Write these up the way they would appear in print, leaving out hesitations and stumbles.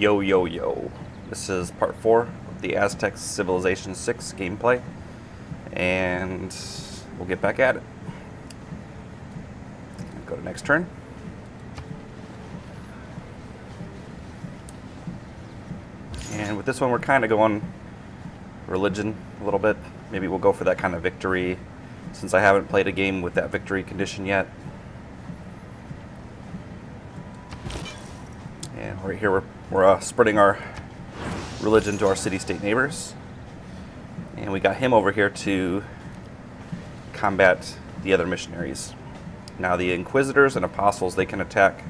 Yo, yo, yo. This is part 4 of the Aztecs Civilization 6 gameplay, and we'll get back at it. Go to next turn. And with this one, we're kind of going religion a little bit. Maybe we'll go for that kind of victory, since I haven't played a game with that victory condition yet. And right here, we're spreading our religion to our city-state neighbors. And we got him over here to combat the other missionaries. Now, the Inquisitors and Apostles, they can attack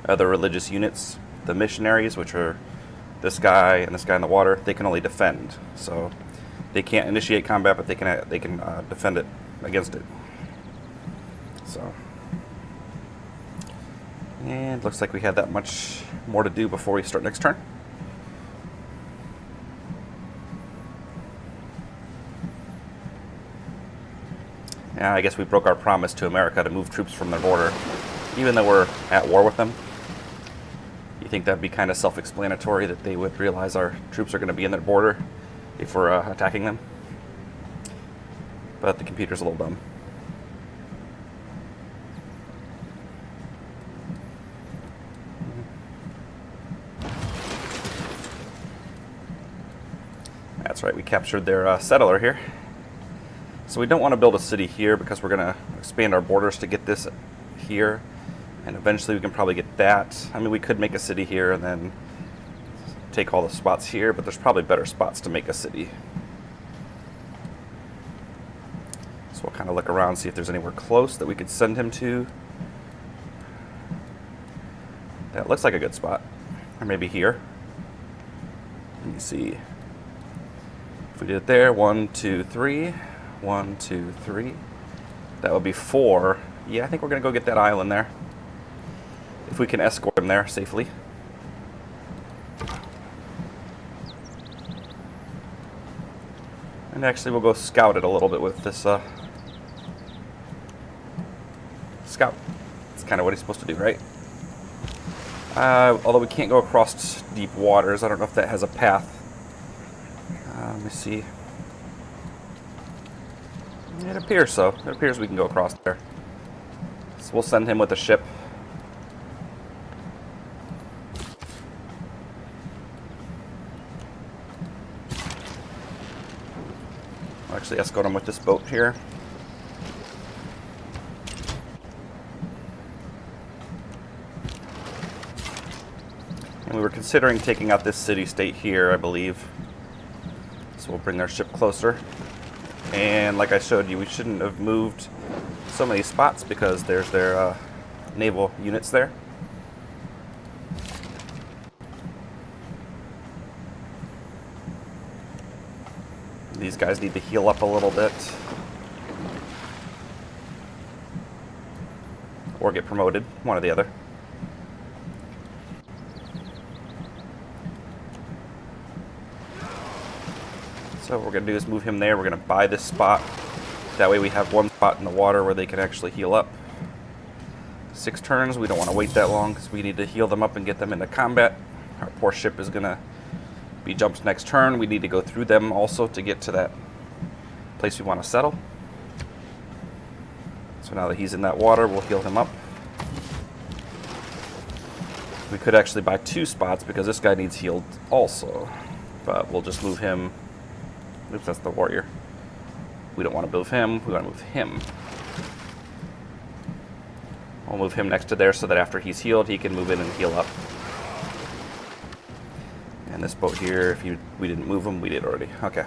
other religious units. The missionaries, which are this guy and this guy in the water, they can only defend. So they can't initiate combat, but they can defend it against it. So, and looks like we had that much more to do before we start next turn. Yeah, I guess we broke our promise to America to move troops from their border, even though we're at war with them. You think that'd be kind of self-explanatory that they would realize our troops are going to be in their border if we're attacking them. But the computer's a little dumb. That's right, we captured their settler here. So we don't want to build a city here because we're going to expand our borders to get this here. And eventually we can probably get that. I mean, we could make a city here and then take all the spots here, but there's probably better spots to make a city. So we'll kind of look around, see if there's anywhere close that we could send him to. That looks like a good spot. Or maybe here. Let me see. If we did it there, 1, 2, 3. 1, 2, 3. That would be 4. Yeah, I think we're going to go get that island there. If we can escort him there safely. And actually, we'll go scout it a little bit with this scout. That's kind of what he's supposed to do, right? Although we can't go across deep waters. I don't know if that has a path. Let me see. It appears so. It appears we can go across there. So we'll send him with a ship. I'll actually escort him with this boat here. And we were considering taking out this city-state here, I believe. So we'll bring their ship closer. And like I showed you, we shouldn't have moved so many spots because there's their naval units there. These guys need to heal up a little bit. Or get promoted, one or the other. So what we're going to do is move him there. We're going to buy this spot. That way we have one spot in the water where they can actually heal up. 6 turns. We don't want to wait that long because we need to heal them up and get them into combat. Our poor ship is going to be jumped next turn. We need to go through them also to get to that place we want to settle. So now that he's in that water, we'll heal him up. We could actually buy 2 spots because this guy needs healed also. But we'll just move him. Oops, that's the warrior. We don't want to move him. We want to move him. We'll move him next to there so that after he's healed, he can move in and heal up. And this boat here, if we didn't move him, we did already. Okay.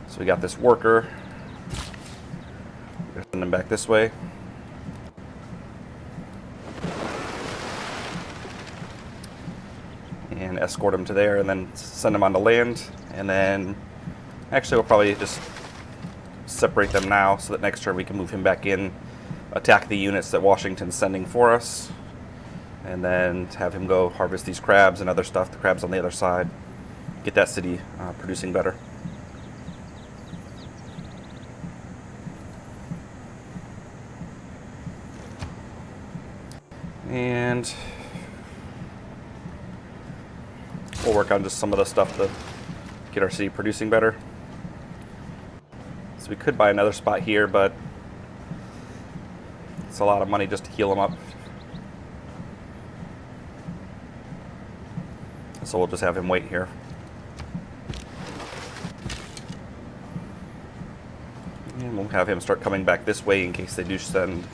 So we got this worker. We're going to send him back this way. And escort him to there and then send him on to land. And then actually we'll probably just separate them now so that next turn we can move him back in, attack the units that Washington's sending for us, and then have him go harvest these crabs and other stuff, the crabs on the other side, get that city producing better. And We'll work on just some of the stuff to get our city producing better. So we could buy another spot here, but it's a lot of money just to heal them up. So we'll just have him wait here. And we'll have him start coming back this way in case they do send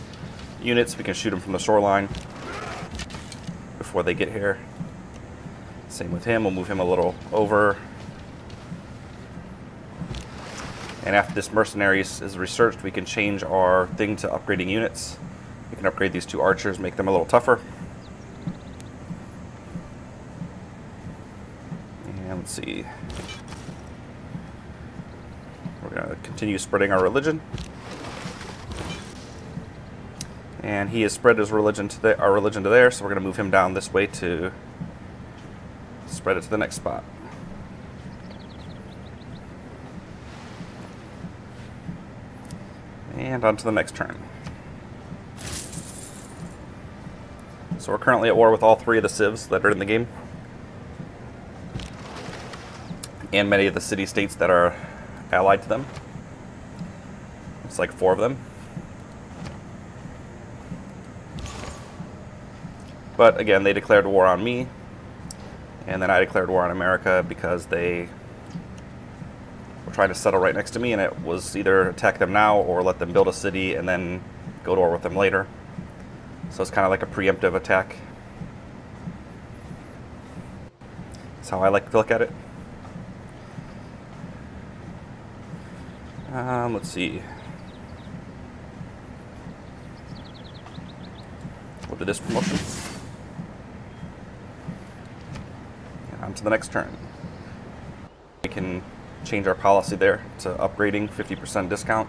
units. We can shoot them from the shoreline before they get here. Same with him. We'll move him a little over. And after this mercenaries is researched, we can change our thing to upgrading units. We can upgrade these 2 archers, make them a little tougher. And let's see. We're going to continue spreading our religion. And he has spread his religion to our religion to there, so we're going to move him down this way to spread it to the next spot. And on to the next turn. So we're currently at war with all 3 of the civs that are in the game. And many of the city-states that are allied to them. It's like 4 of them. But again, they declared war on me. And then I declared war on America because they were trying to settle right next to me, and it was either attack them now or let them build a city and then go to war with them later. So it's kind of like a preemptive attack. That's how I like to look at it. Let's see. We'll do this promotion. And on to the next turn. We can change our policy there to upgrading, 50% discount.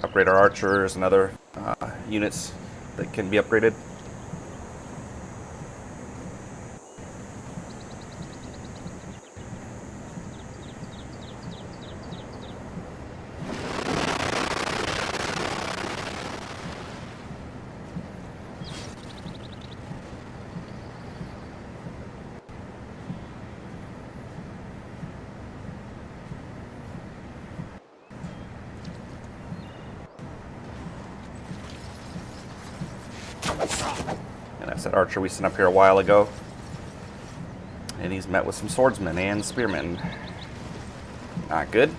Upgrade our archers and other units that can be upgraded. And that's that archer we sent up here a while ago. And he's met with some swordsmen and spearmen. Not good.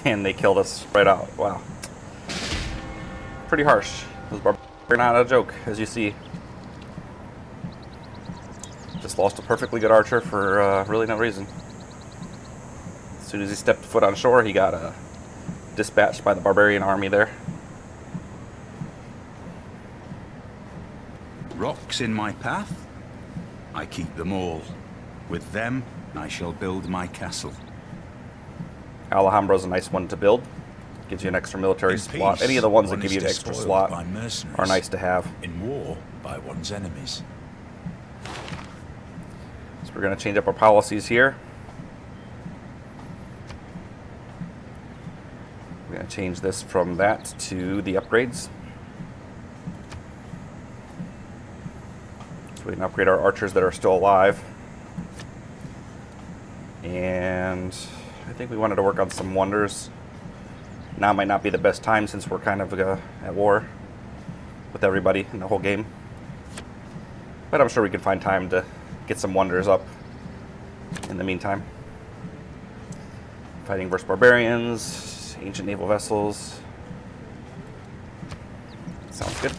And they killed us right out. Wow. Pretty harsh. Those barbarians are not a joke, as you see. Just lost a perfectly good archer for really no reason. As soon as he stepped foot on shore, he got dispatched by the barbarian army there. Rocks in my path? I keep them all. With them, I shall build my castle. Alhambra's a nice one to build. Gives you an extra military slot. Any of the ones that give you an extra slot are nice to have. In war, by one's enemies. So we're going to change up our policies here. We're going to change this from that to the upgrades. So we can upgrade our archers that are still alive. And I think we wanted to work on some wonders. Now might not be the best time since we're kind of at war with everybody in the whole game. But I'm sure we can find time to get some wonders up in the meantime. Fighting versus barbarians, ancient naval vessels. Sounds good.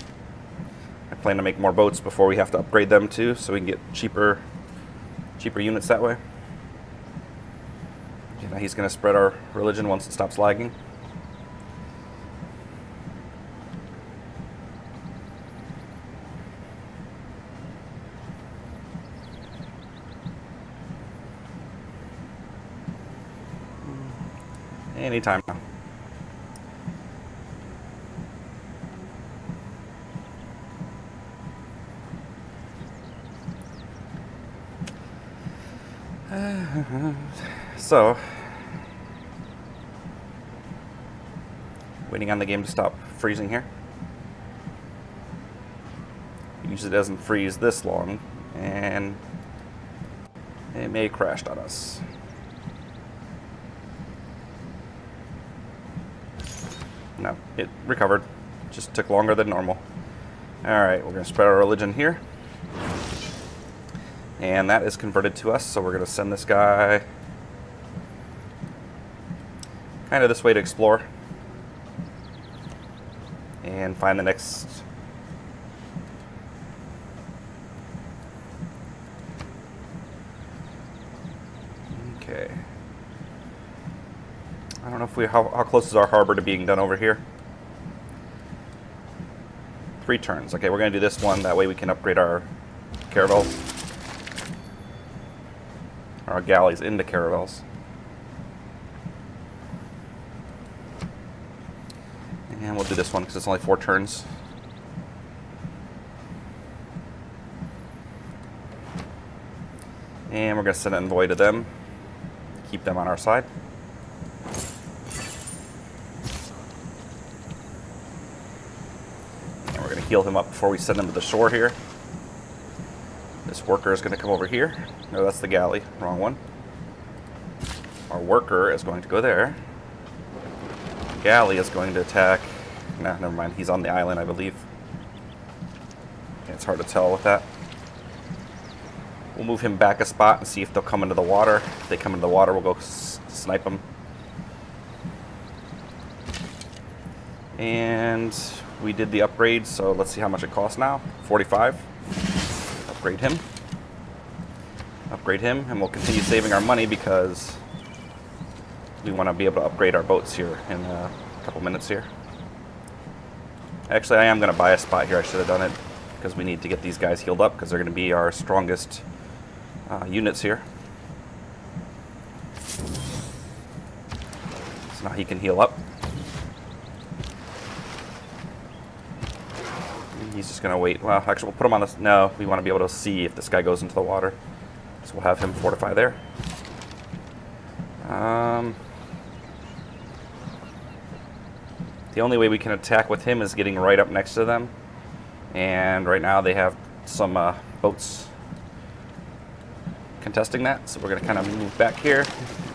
I plan to make more boats before we have to upgrade them too, so we can get cheaper units that way. Now he's going to spread our religion once it stops lagging. Anytime now. So, waiting on the game to stop freezing here. Usually doesn't freeze this long, And it may have crashed on us. No, it recovered. Just took longer than normal. Alright, we're going to spread our religion here. And that is converted to us, so we're going to send this guy kind of this way to explore. And find the next... Okay. I don't know if we how close is our harbor to being done over here. 3 turns. Okay, we're going to do this one. That way we can upgrade our caravels. Our galleys into caravels. And we'll do this one because it's only 4 turns. And we're going to send an envoy to them. Keep them on our side. And we're going to heal him up before we send him to the shore here. This worker is going to come over here. No, that's the galley. Wrong one. Our worker is going to go there. Galley is going to attack. Nah, never mind. He's on the island, I believe. Yeah, it's hard to tell with that. We'll move him back a spot and see if they'll come into the water. If they come into the water, we'll go snipe them. And we did the upgrade, so let's see how much it costs now. 45. Upgrade him. Upgrade him, and we'll continue saving our money because we want to be able to upgrade our boats here in a couple minutes here. Actually, I am going to buy a spot here. I should have done it because we need to get these guys healed up because they're going to be our strongest units here. So now he can heal up. He's just going to wait. Well, actually, we'll put him on this. No, we want to be able to see if this guy goes into the water. So we'll have him fortify there. The only way we can attack with him is getting right up next to them. And right now they have some boats contesting that. So we're going to kind of move back here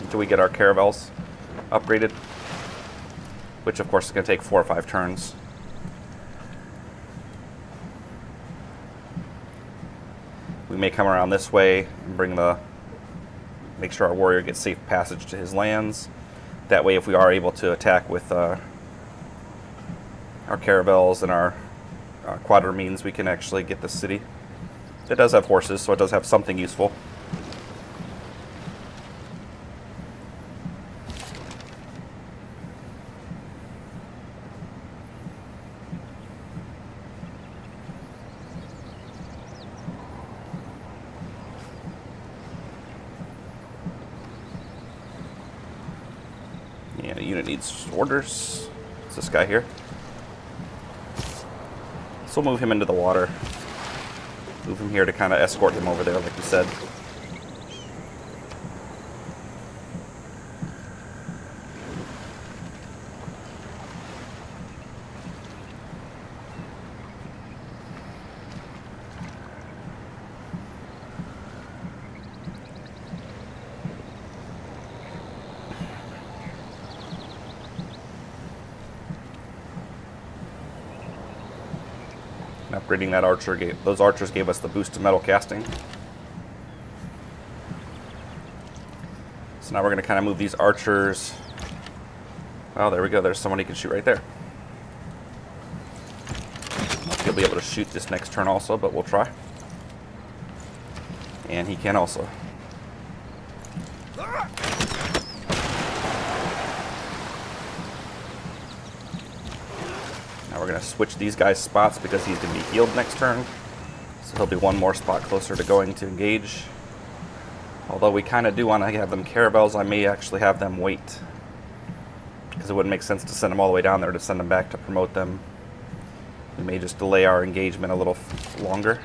until we get our caravels upgraded. Which of course is going to take 4 or 5 turns. We may come around this way and make sure our warrior gets safe passage to his lands. That way, if we are able to attack with our caravels and our quadramines, we can actually get the city. It does have horses, so it does have something useful. Yeah, the unit needs orders. It's this guy here. So we'll move him into the water. Move him here to kind of escort him over there, like we said. Upgrading that archer those archers gave us the boost to metal casting. So now we're going to kind of move these archers. Oh, there we go. There's someone he can shoot right there. He'll be able to shoot this next turn also, but we'll try. And he can also. Now we're going to switch these guys' spots because he's going to be healed next turn. So he'll be one more spot closer to going to engage. Although we kind of do want to have them caravels, I may actually have them wait. Because it wouldn't make sense to send them all the way down there to send them back to promote them. We may just delay our engagement a little longer.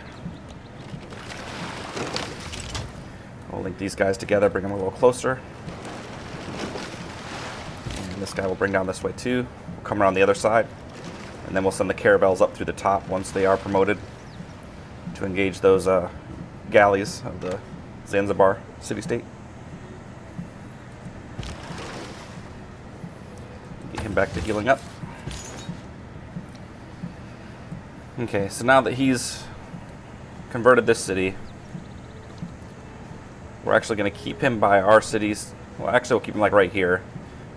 We'll link these guys together, bring them a little closer. And this guy will bring down this way too. We'll come around the other side. And then we'll send the caravels up through the top once they are promoted to engage those galleys of the Zanzibar city-state. Get him back to healing up. Okay, so now that he's converted this city, we're actually going to keep him by our cities. Well, actually, we'll keep him like right here.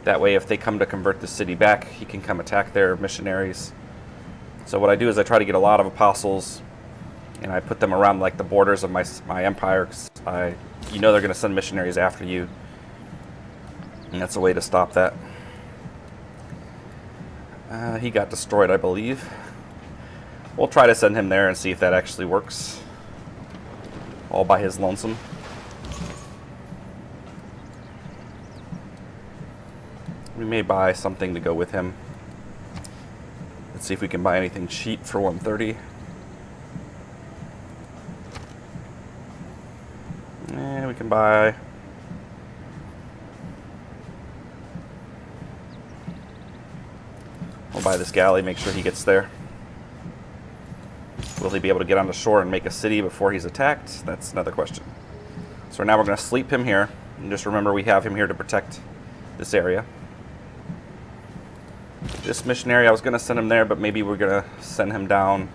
That way, if they come to convert the city back, he can come attack their missionaries. So what I do is I try to get a lot of apostles, and I put them around like the borders of my empire. 'Cause you know they're going to send missionaries after you, and that's a way to stop that. He got destroyed, I believe. We'll try to send him there and see if that actually works. All by his lonesome. We may buy something to go with him. Let's see if we can buy anything cheap for 130. And we can buy... We'll buy this galley, make sure he gets there. Will he be able to get on the shore and make a city before he's attacked? That's another question. So now we're going to sleep him here. And just remember we have him here to protect this area. This missionary, I was going to send him there, but maybe we're going to send him down.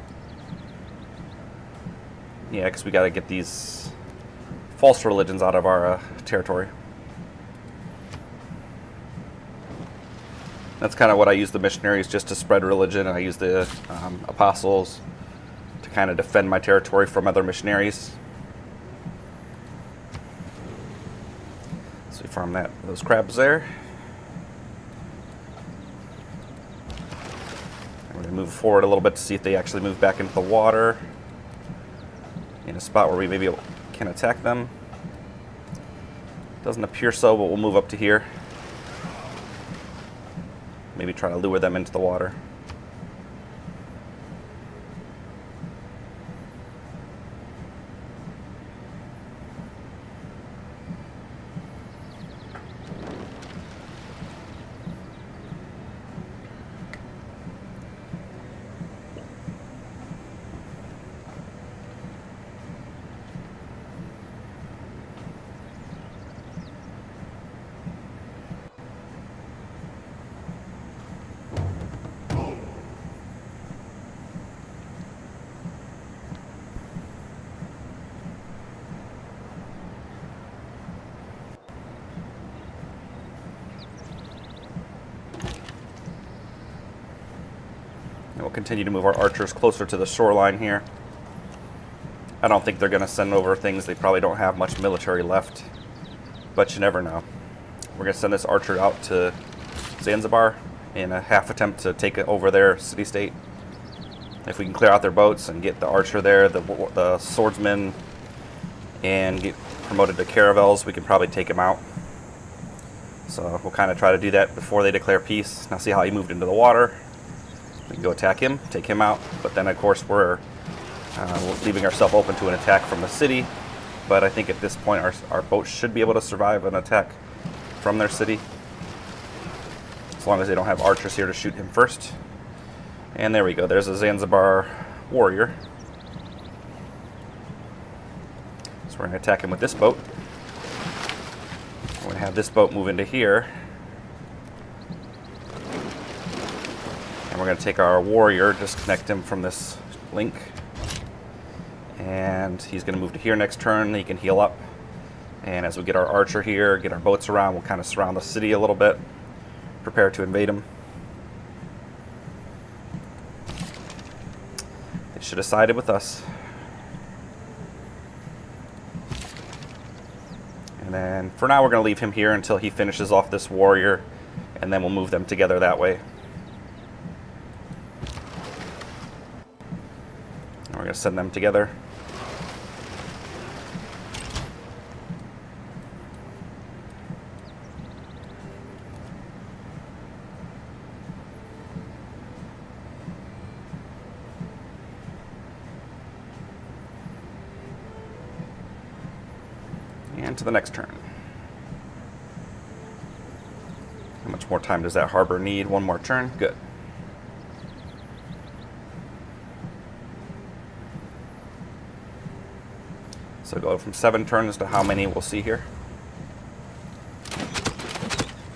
Yeah, because we got to get these false religions out of our territory. That's kind of what I use the missionaries, just to spread religion. I use the apostles to kind of defend my territory from other missionaries. So we farm those crabs there. And we're going to move forward a little bit to see if they actually move back into the water in a spot where we maybe can attack them. Doesn't appear so, but we'll move up to here. Maybe try to lure them into the water. And we'll continue to move our archers closer to the shoreline here. I don't think they're going to send over things. They probably don't have much military left, but you never know. We're going to send this archer out to Zanzibar in a half attempt to take over their city-state. If we can clear out their boats and get the archer there, the swordsman, and get promoted to caravels, we can probably take him out. So we'll kind of try to do that before they declare peace. Now see how he moved into the water. We can go attack him, take him out, but then of course we're leaving ourselves open to an attack from the city. But I think at this point our boats should be able to survive an attack from their city, as long as they don't have archers here to shoot him first. And there we go, there's a Zanzibar warrior. So we're going to attack him with this boat. We're going to have this boat move into here. And we're going to take our warrior, disconnect him from this link. And he's going to move to here next turn. He can heal up. And as we get our archer here, get our boats around, we'll kind of surround the city a little bit. Prepare to invade him. They should have sided with us. And then for now we're going to leave him here until he finishes off this warrior, and then we'll move them together that way. And we're going to send them together. And to the next turn. How much more time does that harbor need? One more turn? Good. So go from 7 turns to how many we'll see here.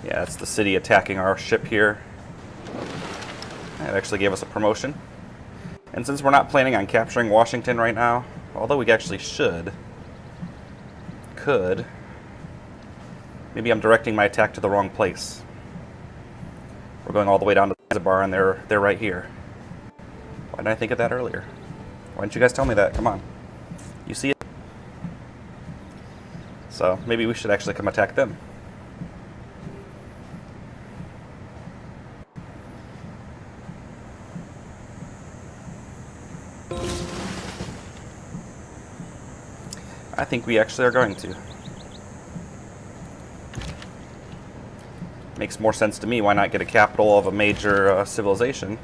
Yeah, that's the city attacking our ship here. It actually gave us a promotion. And since we're not planning on capturing Washington right now, although we actually could. Maybe I'm directing my attack to the wrong place. We're going all the way down to Zanzibar and they're right here. Why didn't I think of that earlier? Why didn't you guys tell me that? Come on. You see it? So maybe we should actually come attack them. I think we actually are going to. Makes more sense to me. Why not get a capital of a major civilization?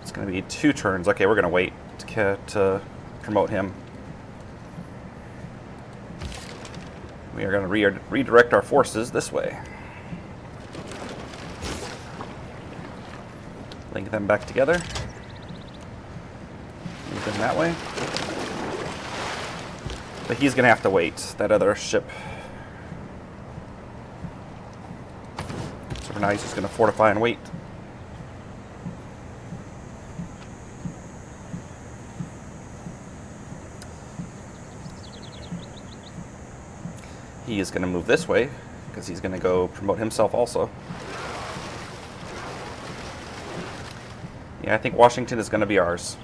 It's going to be 2 turns. Okay, we're going to wait to promote him. We are going to redirect our forces this way. Link them back together. Move them that way. But he's going to have to wait. That other ship. So for now he's just going to fortify and wait. He is going to move this way because he's going to go promote himself also. Yeah, I think Washington is going to be ours.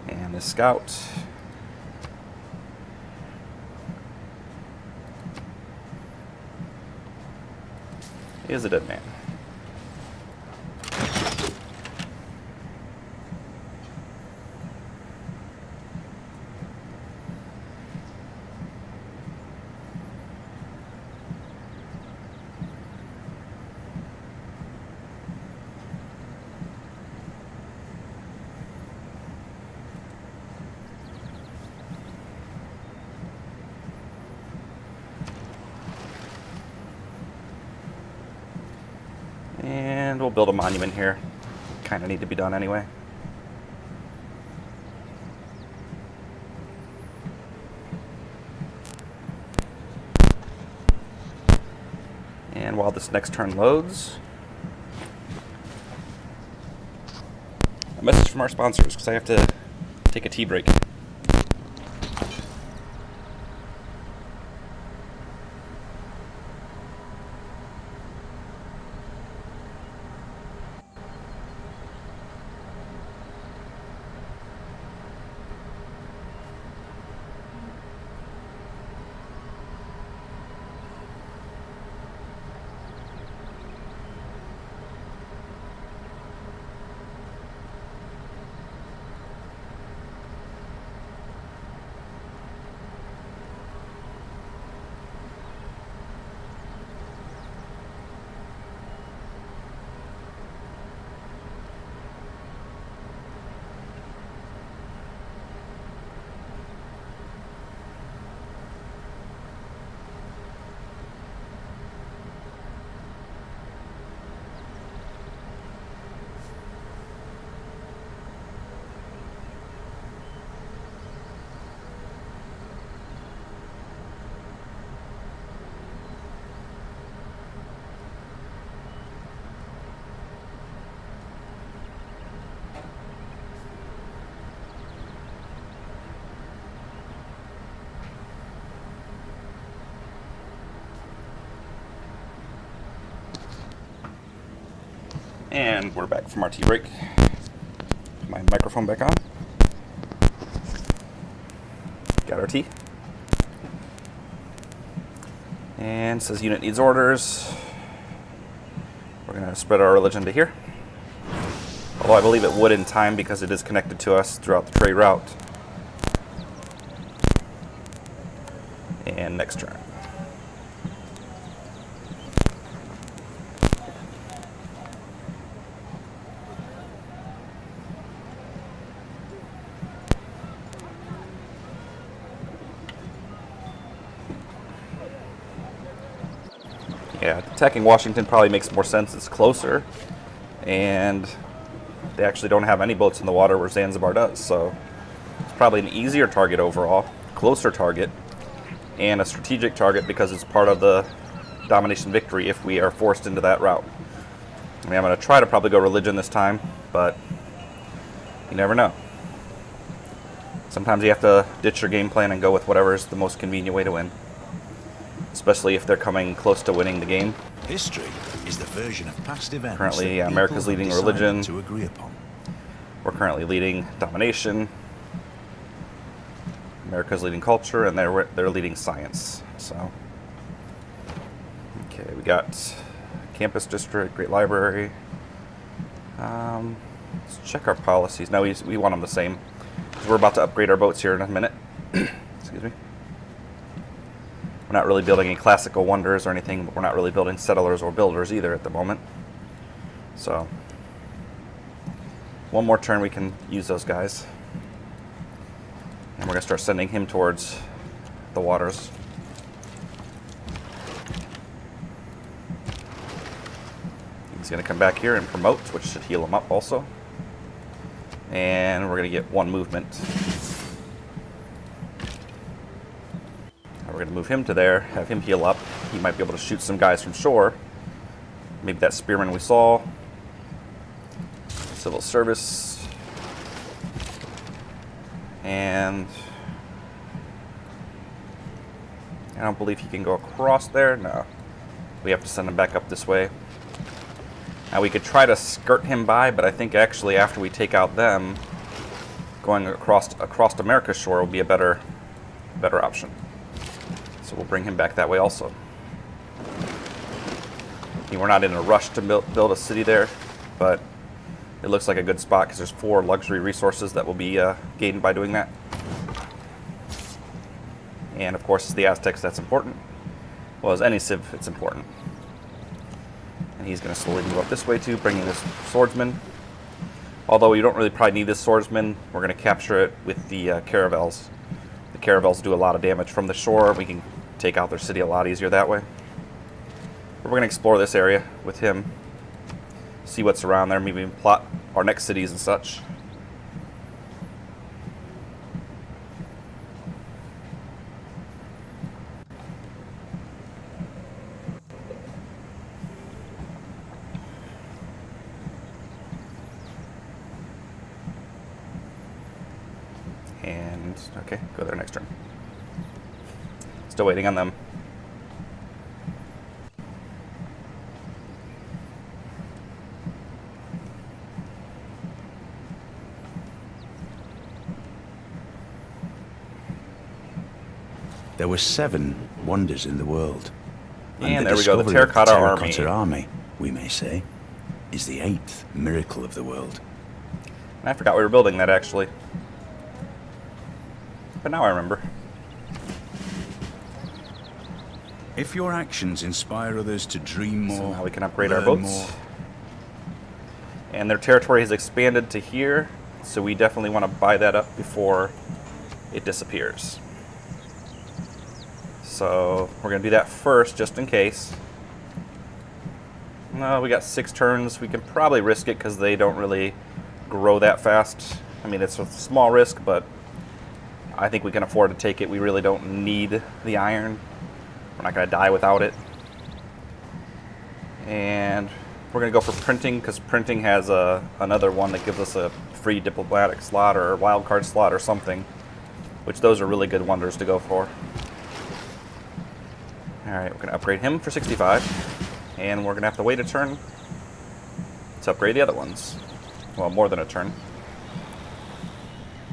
And the scout. Is a dead man. And we'll build a monument here. Kind of need to be done anyway. And while this next turn loads, a message from our sponsors, because I have to take a tea break. And we're back from our tea break. My microphone back on. Got our tea. And says unit needs orders. We're going to spread our religion to here. Although I believe it would in time because it is connected to us throughout the trade route. And next turn. attacking Washington probably makes more sense. It's closer, and they actually don't have any boats in the water where Zanzibar does, so it's probably an easier target overall, closer target, and a strategic target because it's part of the domination victory if we are forced into that route. I mean, I'm going to try to probably go religion this time, but you never know. Sometimes you have to ditch your game plan and go with whatever is the most convenient way to win, especially if they're coming close to winning the game. History is the version of past events. Currently, that America's people leading have religion. decided to agree upon. We're currently leading domination. America's leading culture, and they're leading science. So, okay, we got campus district, great library. Let's check our policies. No, we want them the same. We're about to upgrade our boats here in a minute. Excuse me. We're not really building any classical wonders or anything, but we're not really building settlers or builders either at the moment. So, one more turn we can use those guys. And we're going to start sending him towards the waters. He's going to come back here and promote, which should heal him up also. And we're going to get one movement. We're going to move him to there, have him heal up. He might be able to shoot some guys from shore. Maybe that spearman we saw. Civil service. And I don't believe he can go across there. No. We have to send him back up this way. Now we could try to skirt him by, but I think actually after we take out them, going across America's shore will be a better option. So we'll bring him back that way also. I mean, we're not in a rush to build a city there, but it looks like a good spot because there's 4 luxury resources that will be gained by doing that. And of course, it's the Aztecs that's important. Well, as any civ, it's important. And he's going to slowly move up this way too, bringing this swordsman. Although you don't really probably need this swordsman, we're going to capture it with the caravels. The caravels do a lot of damage from the shore. We can take out their city a lot easier that way. But we're going to explore this area with him. See what's around there, maybe plot our next cities and such. And, okay, go there next turn. Still waiting on them. There were 7 wonders in the world. And there we go, the Terracotta Army, we may say, is the 8th miracle of the world. And I forgot we were building that actually. But now I remember. If your actions inspire others to dream more, So now we can upgrade our boats. more. And their territory has expanded to here, so we definitely want to buy that up before it disappears. So we're going to do that first, just in case. No, we got 6 turns. We can probably risk it because they don't really grow that fast. I mean, it's a small risk, but I think we can afford to take it. We really don't need the iron. We're not going to die without it. And we're going to go for printing because printing has another one that gives us a free diplomatic slot or a wild card slot or something, which those are really good wonders to go for. Alright, we're going to upgrade him for 65, and we're going to have to wait a turn to upgrade the other ones. Well, more than a turn.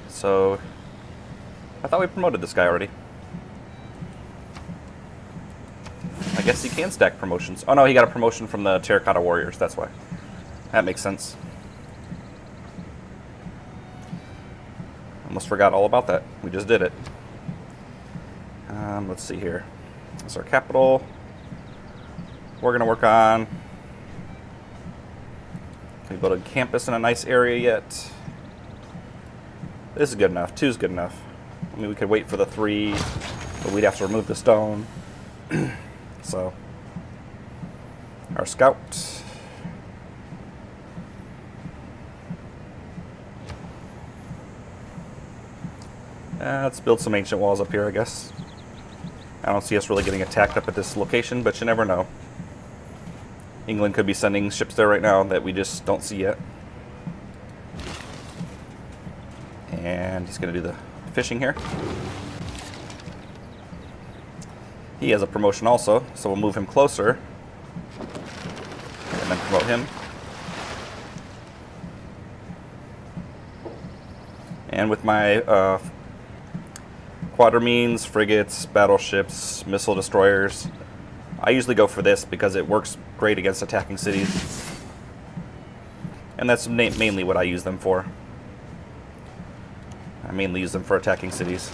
So, I thought we promoted this guy already. I guess he can stack promotions. Oh no, he got a promotion from the Terracotta Warriors, that's why. That makes sense. Almost forgot all about that. We just did it. Let's see here. That's our capital. We're going to work on... Can we build a campus in a nice area yet? This is good enough. 2 is good enough. I mean, we could wait for the 3, but we'd have to remove the stone. So... our scout. Let's build some ancient walls up here, I guess. I don't see us really getting attacked up at this location, but you never know. England could be sending ships there right now that we just don't see yet. And he's going to do the fishing here. He has a promotion also, so we'll move him closer. And then promote him. And with my quadramines, frigates, battleships, missile destroyers, I usually go for this because it works great against attacking cities. And that's mainly what I use them for. I mainly use them for attacking cities.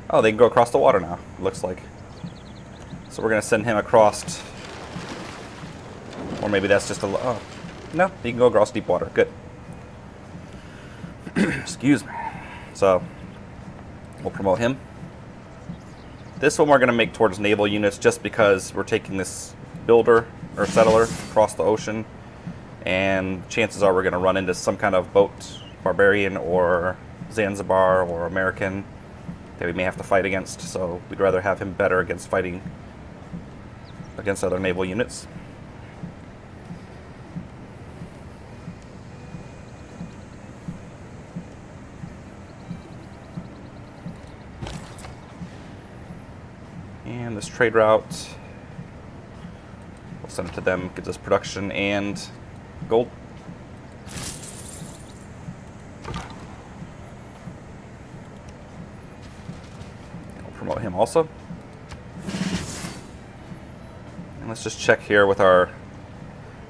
Oh, they can go across the water now, it looks like. So we're going to send him across. Or maybe that's just a... Oh, no, he can go across deep water. Good. Excuse me. So, we'll promote him. This one we're going to make towards naval units just because we're taking this builder or settler across the ocean. And chances are we're going to run into some kind of boat, barbarian or Zanzibar or American, that we may have to fight against. So we'd rather have him better against fighting against other naval units. And this trade route, we'll send it to them, gives us production and gold. We'll promote him also. And let's just check here with our,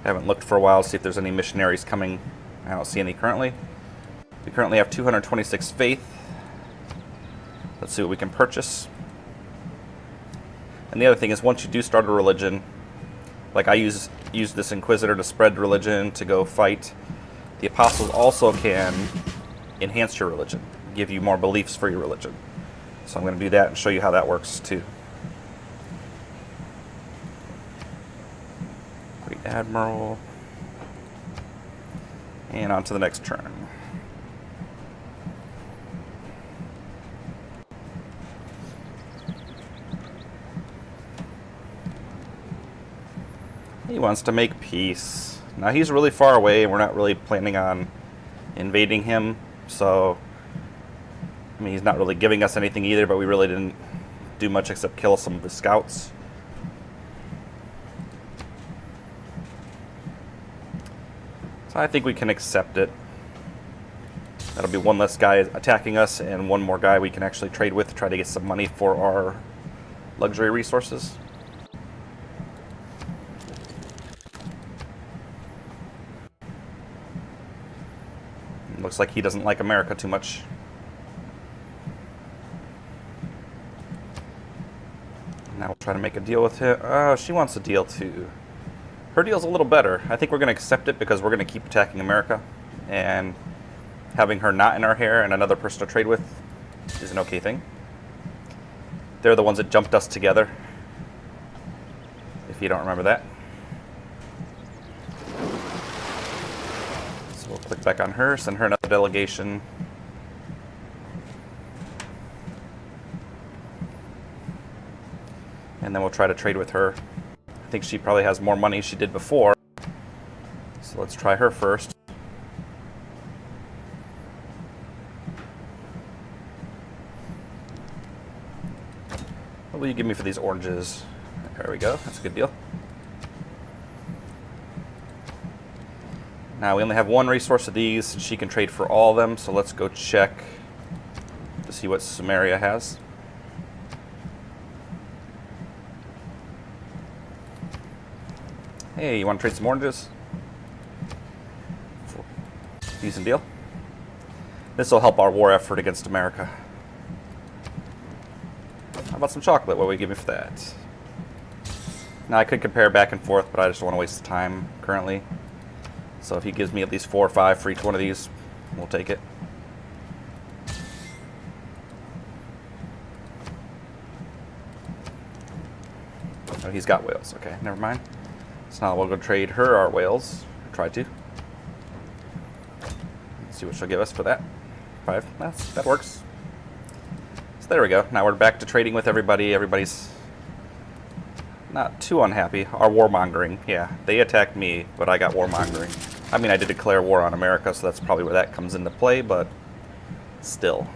I haven't looked for a while to see if there's any missionaries coming. I don't see any currently. We currently have 226 faith. Let's see what we can purchase. And the other thing is, once you do start a religion, like I use this Inquisitor to spread religion, to go fight, the apostles also can enhance your religion, give you more beliefs for your religion. So I'm going to do that and show you how that works too. Great Admiral. And on to the next turn. He wants to make peace. Now he's really far away and we're not really planning on invading him, so I mean, he's not really giving us anything either, but we really didn't do much except kill some of his scouts. So I think we can accept it. That'll be one less guy attacking us and one more guy we can actually trade with to try to get some money for our luxury resources. Looks like he doesn't like America too much. Now we'll try to make a deal with him. Oh, she wants a deal too. Her deal's a little better. I think we're going to accept it because we're going to keep attacking America. And having her not in our hair and another person to trade with is an okay thing. They're the ones that jumped us together, if you don't remember that. So we'll click back on her, send her another delegation. And then we'll try to trade with her. I think she probably has more money she did before. So let's try her first. What will you give me for these oranges? There we go. That's a good deal. Now we only have one resource of these, and she can trade for all of them. So let's go check to see what Summeria has. Hey, you want to trade some oranges? Decent deal. This will help our war effort against America. How about some chocolate? What would you give me for that? Now I could compare back and forth, but I just don't want to waste the time currently. So if he gives me at least 4 or 5 for each one of these, we'll take it. Oh, he's got whales. Okay, never mind. So now we'll go trade her our whales. Try to. Let's see what she'll give us for that. 5. That works. So there we go. Now we're back to trading with everybody. Everybody's not too unhappy. Our warmongering. Yeah, they attacked me, but I got warmongering. I mean, I did declare war on America, so that's probably where that comes into play, but still.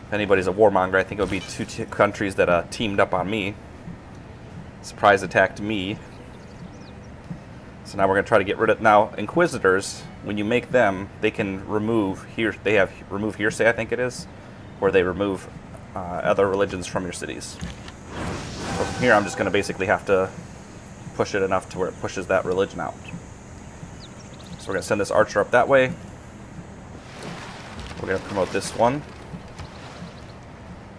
If anybody's a warmonger, I think it would be two countries that teamed up on me. Surprise attacked me. So now we're going to try to get rid of... Now, Inquisitors, when you make them, they can remove... They have remove hearsay, I think it is, where they remove other religions from your cities. So from here, I'm just going to basically have to push it enough to where it pushes that religion out. So we're going to send this archer up that way. We're going to promote this one.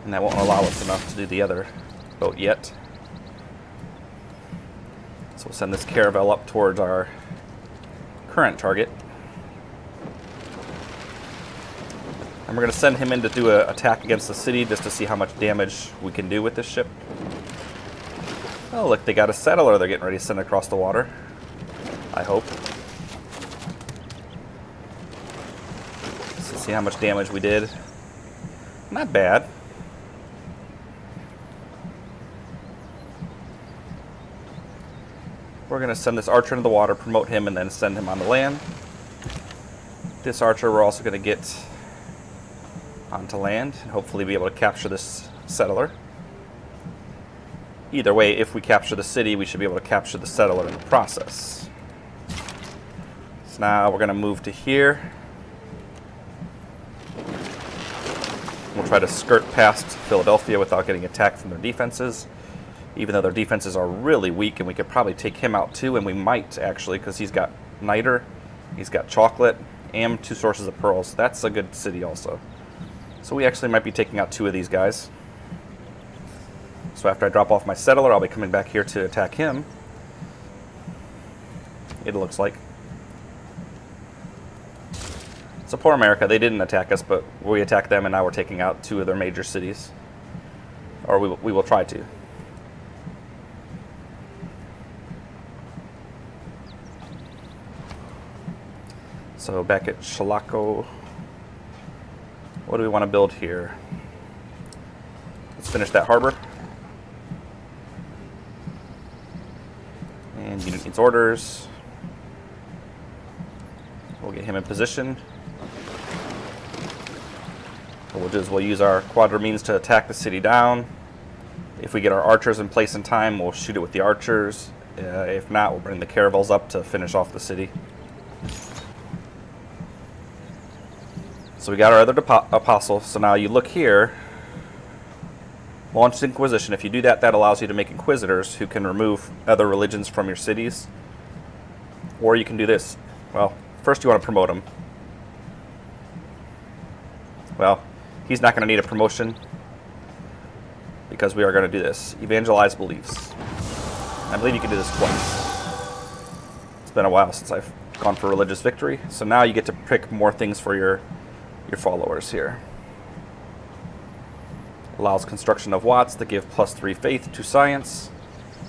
And that won't allow us enough to do the other boat yet. So we'll send this caravel up towards our current target. And we're going to send him in to do an attack against the city just to see how much damage we can do with this ship. Oh, look, they got a settler they're getting ready to send across the water. I hope. Let's see how much damage we did. Not bad. We're going to send this archer into the water, promote him, and then send him on the land. This archer we're also going to get onto land and hopefully be able to capture this settler. Either way, if we capture the city, we should be able to capture the settler in the process. So now we're going to move to here. We'll try to skirt past Philadelphia without getting attacked from their defenses. Even though their defenses are really weak, and we could probably take him out too, and we might actually, because he's got niter, he's got chocolate, and 2 sources of pearls. That's a good city also. So we actually might be taking out 2 of these guys. So after I drop off my settler, I'll be coming back here to attack him. It looks like. So poor America, they didn't attack us, but we attacked them, and now we're taking out 2 of their major cities. Or we will try to. So back at Shalako, what do we want to build here? Let's finish that harbor. And unit needs orders. We'll get him in position. What we'll do is we'll use our quadramines to attack the city down. If we get our archers in place in time, we'll shoot it with the archers. If not, we'll bring the caravels up to finish off the city. So we got our other apostle. So now you look here. Launch Inquisition. If you do that, that allows you to make Inquisitors who can remove other religions from your cities. Or you can do this. Well, first you want to promote him. Well, he's not going to need a promotion because we are going to do this. Evangelize beliefs. I believe you can do this twice. It's been a while since I've gone for religious victory. So now you get to pick more things for your followers here. Allows construction of watts that give +3 faith to science.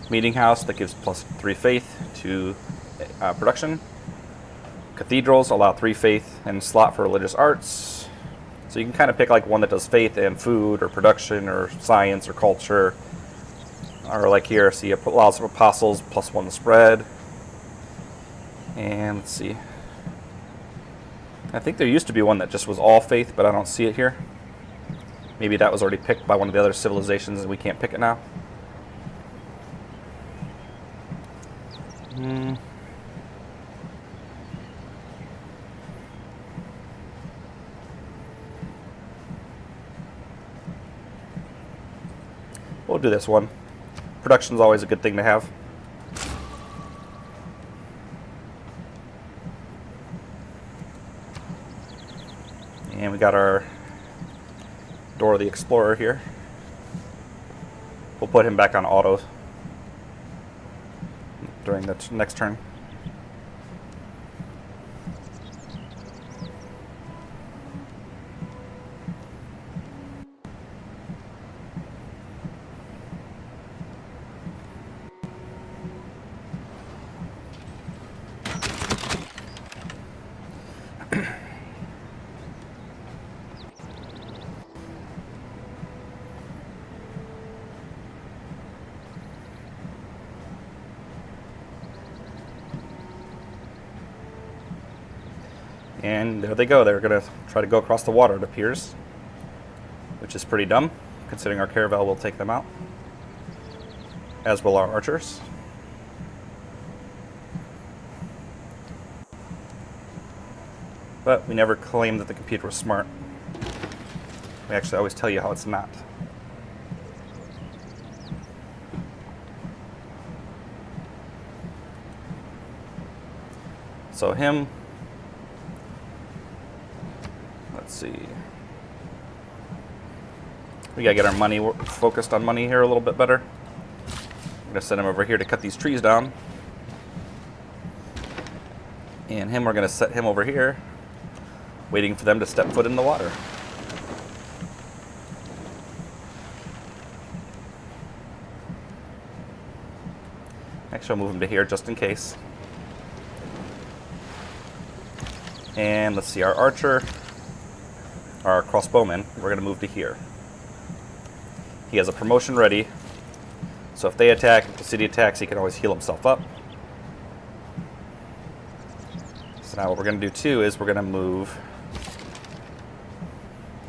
Meeting house that gives +3 faith to production. Cathedrals allow 3 faith and slot for religious arts. So you can kind of pick like one that does faith and food or production or science or culture. Or like here, see, it allows for apostles +1 to spread. And let's see. I think there used to be one that just was all faith, but I don't see it here. Maybe that was already picked by one of the other civilizations and we can't pick it now. We'll do this one. Production's always a good thing to have. And we got our Dora the Explorer here. We'll put him back on auto during the next turn. And there they go. They're going to try to go across the water, it appears. Which is pretty dumb, considering our caravel will take them out. As will our archers. But we never claimed that the computer was smart. We actually always tell you how it's not. So him, let's see. We gotta get our money focused on money here a little bit better. I'm gonna send him over here to cut these trees down. And him, we're gonna set him over here, waiting for them to step foot in the water. Actually, I'll move him to here just in case. And let's see, our archer, our crossbowman, we're going to move to here. He has a promotion ready, so if they attack, if the city attacks, he can always heal himself up. So now what we're going to do too is we're going to move...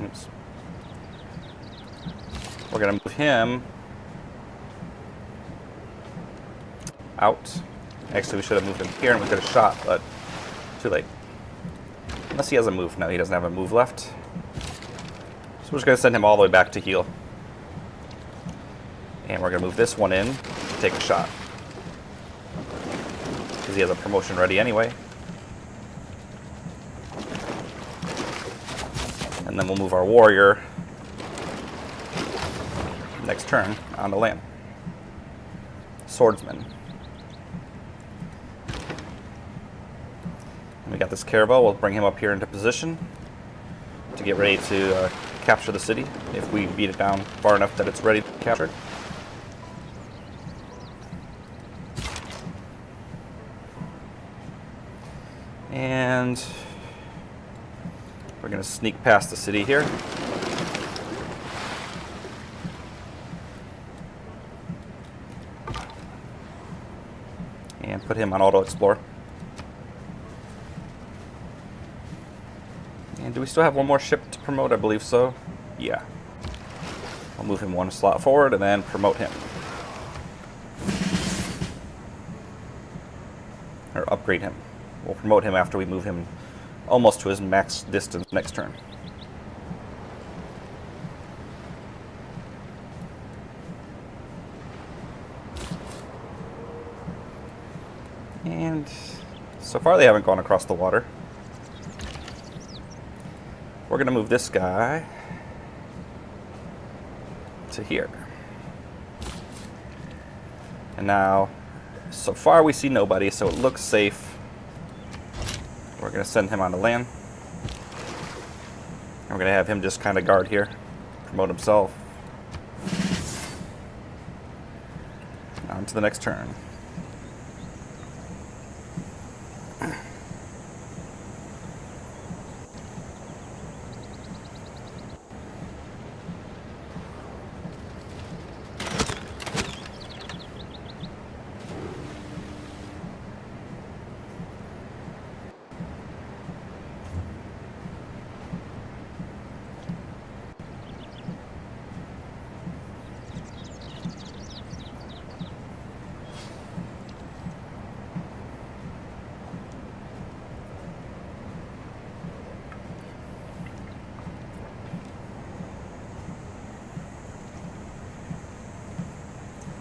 Oops. We're going to move him out. Actually, we should have moved him here and we could have shot, but too late. Unless he has a move. No, he doesn't have a move left. So we're just going to send him all the way back to heal. And we're going to move this one in to take a shot. Because he has a promotion ready anyway. And then we'll move our warrior next turn onto land. Swordsman. And we got this caravel. We'll bring him up here into position to get ready to capture the city if we beat it down far enough that it's ready to be captured. And we're going to sneak past the city here. And put him on auto explore. And do we still have one more ship to promote? I believe so. Yeah. I'll move him one slot forward and then promote him. Or upgrade him. We'll promote him after we move him almost to his max distance next turn. And so far they haven't gone across the water. We're going to move this guy to here. And now, so far we see nobody, so it looks safe. We're going to send him onto land. And we're going to have him just kind of guard here, promote himself. On to the next turn.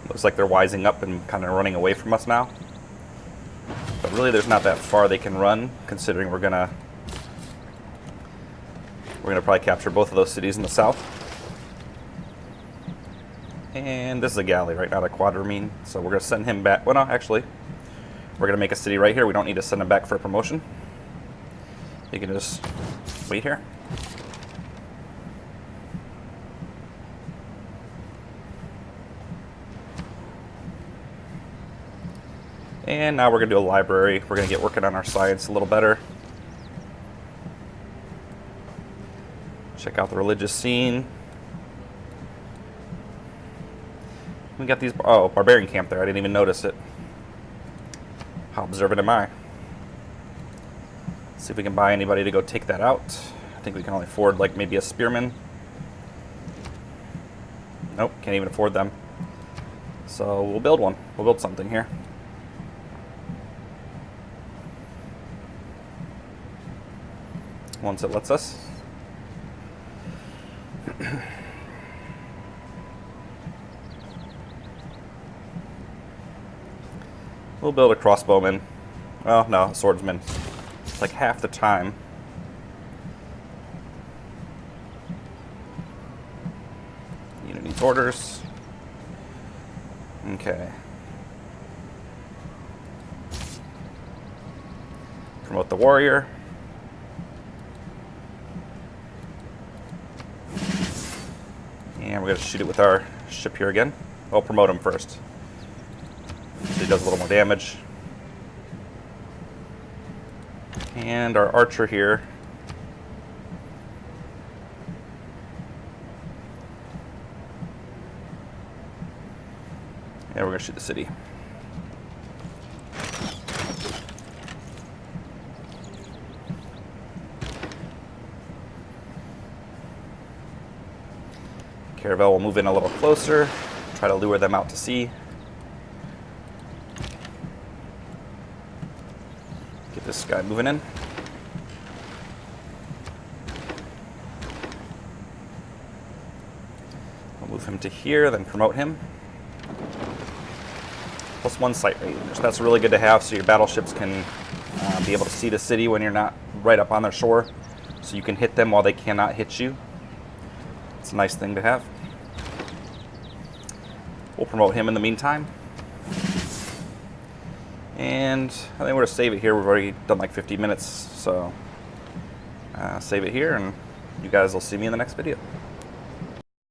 Looks like they're wising up and kind of running away from us now. But really there's not that far they can run, considering we're gonna probably capture both of those cities in the south. And this is a galley, right? Not a quadramine. So we're gonna send him back. Well, no, actually, we're gonna make a city right here. We don't need to send him back for a promotion. You can just wait here. And now we're going to do a library. We're going to get working on our science a little better. Check out the religious scene. We got these... Oh, barbarian camp there. I didn't even notice it. How observant am I? See if we can buy anybody to go take that out. I think we can only afford like maybe a spearman. Nope, can't even afford them. So we'll build one. We'll build something here. Once it lets us. We'll build a crossbowman. Well, no, a swordsman. It's like half the time. Unit needs orders. Okay. Promote the warrior. And we're going to shoot it with our ship here again. I'll promote him first. So he does a little more damage. And our archer here. And we're going to shoot the city. Caravel will move in a little closer, try to lure them out to sea. Get this guy moving in. We'll move him to here, then promote him. +1 sight range. That's really good to have so your battleships can be able to see the city when you're not right up on their shore. So you can hit them while they cannot hit you. It's a nice thing to have. We'll promote him in the meantime. And I think we're going to save it here. We've already done like 50 minutes, so save it here, and you guys will see me in the next video.